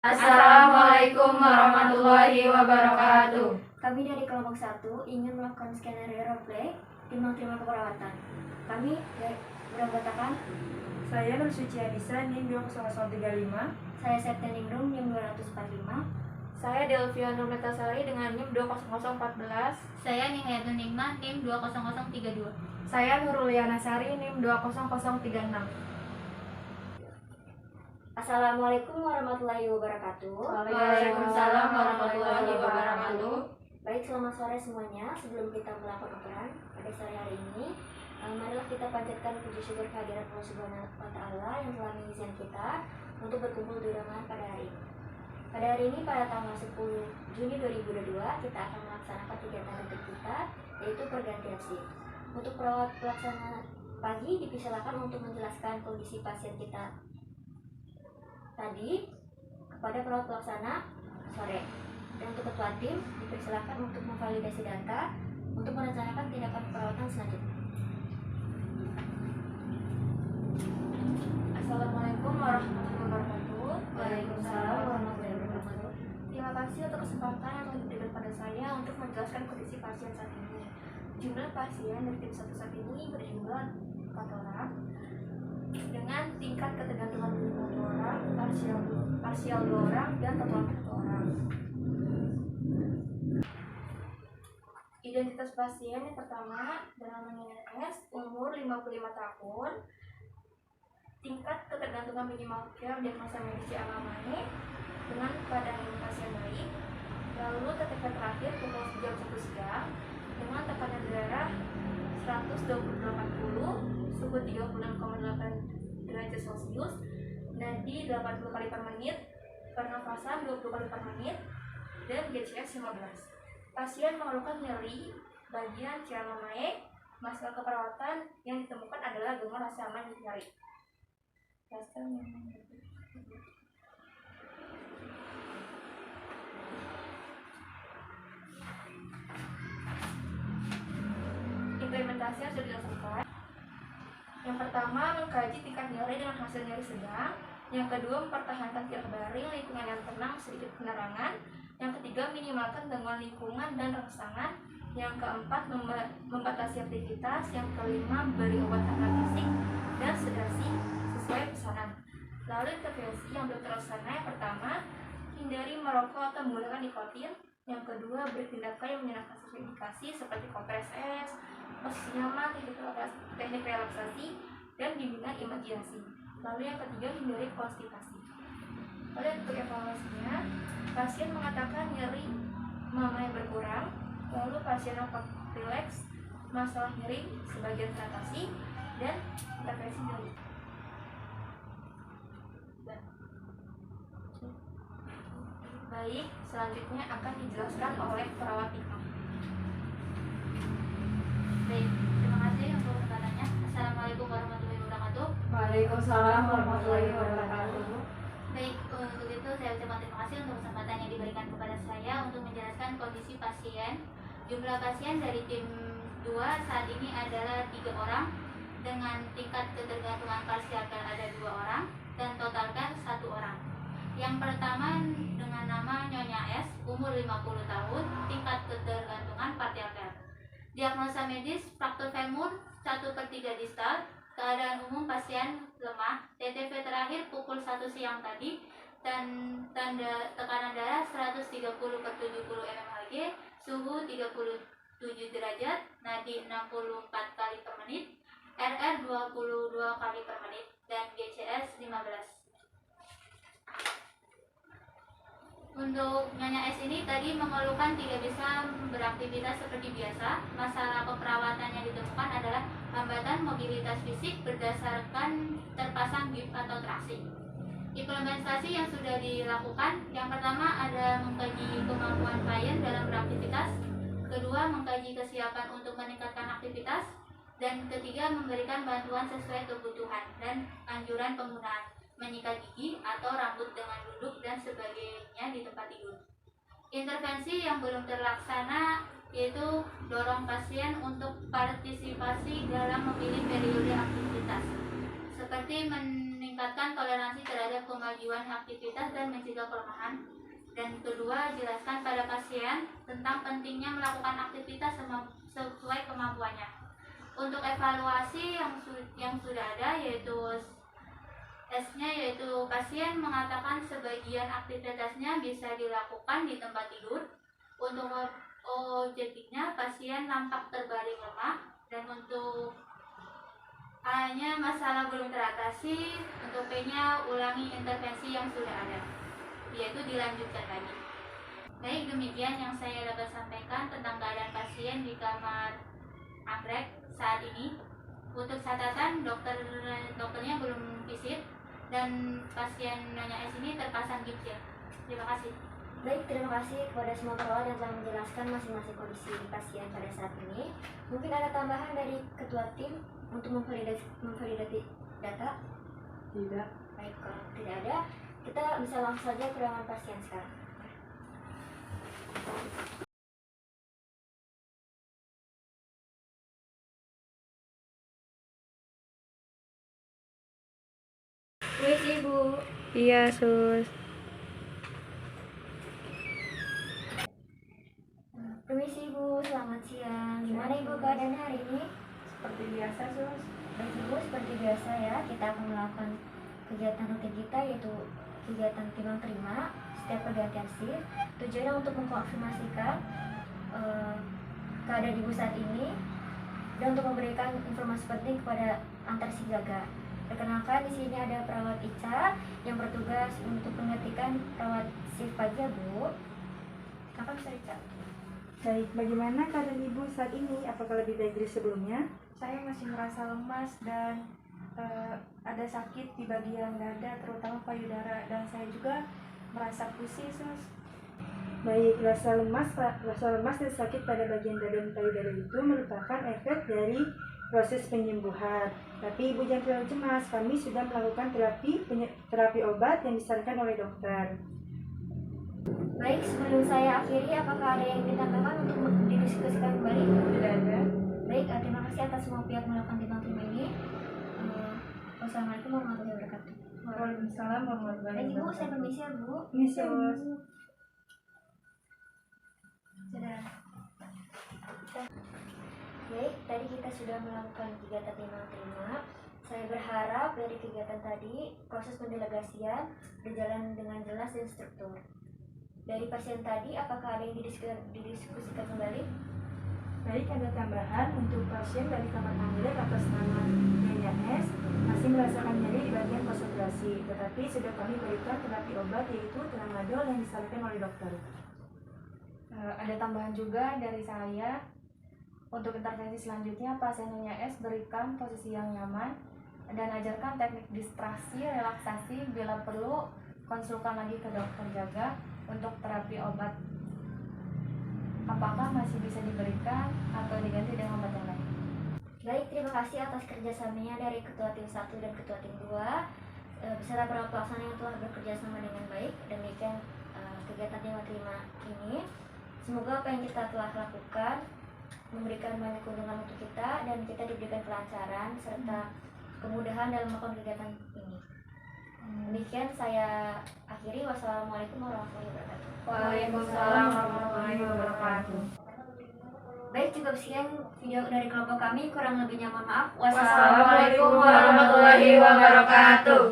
Assalamualaikum warahmatullahi wabarakatuh. Kami dari kelompok 1 ingin melakukan skenario roleplay timbang terima keperawatan. Kami beranggotakan Saya Nur Suci Adisa, NIM 20035. saya Septian Ningrum, NIM 245. Saya Delvia Nurmetasari dengan NIM 20014. Saya Nihayatun Nikmah, NIM 20032. Saya Nurul Yanasari, NIM 20036. Assalamualaikum warahmatullahi wabarakatuh. Waalaikumsalam warahmatullahi wabarakatuh. Baik, selamat sore semuanya. Sebelum kita melakukan operan pada sore hari ini, marilah kita panjatkan puji syukur kehadirat Allah Subhanahu wa Ta'ala yang telah mengizinkan kita untuk berkumpul di ruangan pada hari ini. Pada hari ini, pada tanggal 10 Juni 2022, kita akan melaksanakan kegiatan rutin kita, yaitu pergantian shift. Untuk perawat pelaksana pagi dipersilakan untuk menjelaskan kondisi pasien kita tadi kepada perawat pelaksana sore. Dan untuk ketua tim dipersilakan untuk memvalidasi data untuk merencanakan tindakan perawatan selanjutnya. Assalamualaikum warahmatullahi wabarakatuh. Waalaikumsalam warahmatullahi wabarakatuh. Terima kasih untuk kesempatan yang telah diberikan pada saya untuk menjelaskan kondisi pasien saat ini. Jumlah pasien dari tim 1 saat ini berjumlah 4 orang dengan tingkat ketergantungan minimal 2 orang, parsial 2 orang, dan total 1 orang. Identitas pasien yang pertama namanya S, umur 55 tahun, tingkat ketergantungan minimal care diagnosa medis alamane dengan keadaan pasien baik. Lalu TTP terakhir pukul jam 1 siang dengan tekanan darah 120/80, suhu 36,8 derajat Celcius, nadi 80 kali per menit, pernafasan 20 kali per menit, dan GCS 15. Pasien mengeluhkan nyeri bagian cialamae. Masalah keperawatan yang ditemukan adalah gangguan rasa aman nyeri. Implementasi yang sudah dilakukan. Yang pertama, mengkaji tingkat nyeri dengan hasil nyeri sedang. Yang kedua, mempertahankan tiap baring, lingkungan yang tenang, sedikit penerangan. Yang ketiga, minimalkan gangguan lingkungan dan rangsangan. Yang keempat, membatasi aktivitas. Yang kelima, beri obat analgesik dan sedasi sesuai pesanan. Lalu intervensi yang belum terlaksana, yang pertama, hindari merokok atau menggunakan nikotin. Yang kedua, beri tindakan yang menyenangkan sesuai indikasi seperti kompres es, posisi nyaman, teknik relaksasi, dan bimbingan imajinasi. Lalu yang ketiga, hindari konstipasi. Lalu untuk evaluasinya, pasien mengatakan nyeri mamanya berkurang, lalu pasien nampak rileks, masalah nyeri sebagian teratasi, dan intervensi nyeri. Baik, selanjutnya akan dijelaskan oleh perawat hikmah. Baik, terima kasih untuk kesempatannya. Assalamualaikum warahmatullahi wabarakatuh. Waalaikumsalam warahmatullahi wabarakatuh. Baik, untuk itu saya ucapkan terima kasih untuk kesempatan yang diberikan kepada saya untuk menjelaskan kondisi pasien. Jumlah pasien dari tim 2 saat ini adalah 3 orang dengan tingkat ketergantungan parsial care ada 2 orang dan total care 1 orang. Yang pertama dengan nama Nyonya S, umur 50 tahun, tingkat ketergantungan partial care. Diagnosa medis fraktur femur 1/3 distal, keadaan umum pasien lemah, TTV terakhir pukul 1 siang tadi, dan tanda tekanan darah 130/70 mmHg, suhu 37 derajat, nadi 64 kali per menit, RR 22 kali per menit, dan GCS 15. Untuk Nyonya S ini tadi mengeluhkan tidak bisa beraktivitas seperti biasa. Masalah keperawatan yang ditemukan adalah hambatan mobilitas fisik berdasarkan terpasang bib atau traksi. Implementasi yang sudah dilakukan, yang pertama ada mengkaji kemampuan klien dalam beraktivitas, kedua mengkaji kesiapan untuk meningkatkan aktivitas, dan ketiga memberikan bantuan sesuai kebutuhan dan anjuran penggunaan, menyikat gigi atau rambut dengan duduk dan sebagainya di tempat tidur. Intervensi yang belum terlaksana yaitu dorong pasien untuk partisipasi dalam memilih periode aktivitas, seperti meningkatkan meningkatkan toleransi terhadap kemajuan aktivitas dan mencegah kelemahan. Dan kedua, jelaskan pada pasien tentang pentingnya melakukan aktivitas sesuai kemampuannya. Untuk evaluasi yang sudah ada yaitu S-nya, yaitu pasien mengatakan sebagian aktivitasnya bisa dilakukan di tempat tidur. Untuk objektifnya, pasien nampak terbaring lemah. Dan untuk A-nya, masalah belum teratasi. Untuk P-nya, ulangi intervensi yang sudah ada, yaitu dilanjutkan lagi. Baik, demikian yang saya dapat sampaikan tentang keadaan pasien di kamar anggrek saat ini. Untuk catatan, dokternya belum visit dan pasien Nyonya S ini terpasang gips ya. Terima kasih. Baik, terima kasih kepada semua perawat yang telah menjelaskan masing-masing kondisi pasien pada saat ini. Mungkin ada tambahan dari ketua tim untuk memvalidasi data? Tidak. Baik, kalau tidak ada, kita bisa langsung saja ke ruangan pasien sekarang. Permisi Ibu. Iya, Sus. Permisi Ibu, selamat siang. Gimana Ibu keadaan hari ini? Seperti biasa, Sus. Baik Ibu, seperti biasa ya, kita akan melakukan kegiatan rutin kita yaitu kegiatan timbang terima setiap pergantian shift. Tujuannya untuk mengkonfirmasikan keadaan Ibu saat ini dan untuk memberikan informasi penting kepada antar siaga. Perkenalkan, di sini ada perawat Ica yang bertugas untuk menggantikan perawat shift pagi ya Bu. Kapan bisa Ica? Baik, bagaimana keadaan Ibu saat ini? Apakah lebih baik dari sebelumnya? Saya masih merasa lemas dan ada sakit di bagian dada, terutama payudara, dan saya juga merasa pusing, Sus. Baik, rasa lemas dan sakit pada bagian dada dan payudara itu merupakan efek dari proses penyembuhan. Tapi Ibu jangan terlalu cemas, kami sudah melakukan terapi obat yang disarankan oleh dokter. Baik, sebelum saya akhiri, apakah ada yang ditambahkan untuk didiskusikan kembali? Tidak ada. Baik, terima kasih atas semua pihak melakukan timbang terima ini. Wassalamualaikum warahmatullahi wabarakatuh. Waalaikumsalam warahmatullahi Baik Ibu, wabarakatuh. saya permisi ya Bu. Ini, Sus. Sudah. Baik, tadi kita sudah melakukan kegiatan timbang terima. Saya berharap dari kegiatan tadi proses pendelegasian berjalan dengan jelas dan struktur. Dari pasien tadi, apakah ada yang didiskusikan kembali? Baik, ada tambahan untuk pasien dari kamar anggrek atas nama Nyonya S masih merasakan nyeri di bagian konsentrasi, tetapi sudah kami berikan terapi obat yaitu tramadol yang disarankan oleh dokter. Ada tambahan juga dari saya. Untuk intervensi selanjutnya, pasien Nyonya S berikan posisi yang nyaman dan ajarkan teknik distraksi, relaksasi. Bila perlu, konsulkan lagi ke dokter jaga untuk terapi obat. Apakah masih bisa diberikan atau diganti dengan obat yang lain? Baik, terima kasih atas kerjasamanya dari Ketua Tim 1 dan Ketua Tim 2 beserta para pelaksana yang telah bekerja sama dengan baik. Demikian kegiatan timbang terima ini. Semoga apa yang kita telah lakukan memberikan banyak keuntungan untuk kita dan kita diberikan kelancaran serta kemudahan dalam melakukan kegiatan ini. Demikian saya akhiri. Wassalamualaikum warahmatullahi wabarakatuh. Waalaikumsalam warahmatullahi wabarakatuh. Baik, cukup sekian video dari kelompok kami. Kurang lebihnya mohon maaf. Wassalamualaikum warahmatullahi wabarakatuh.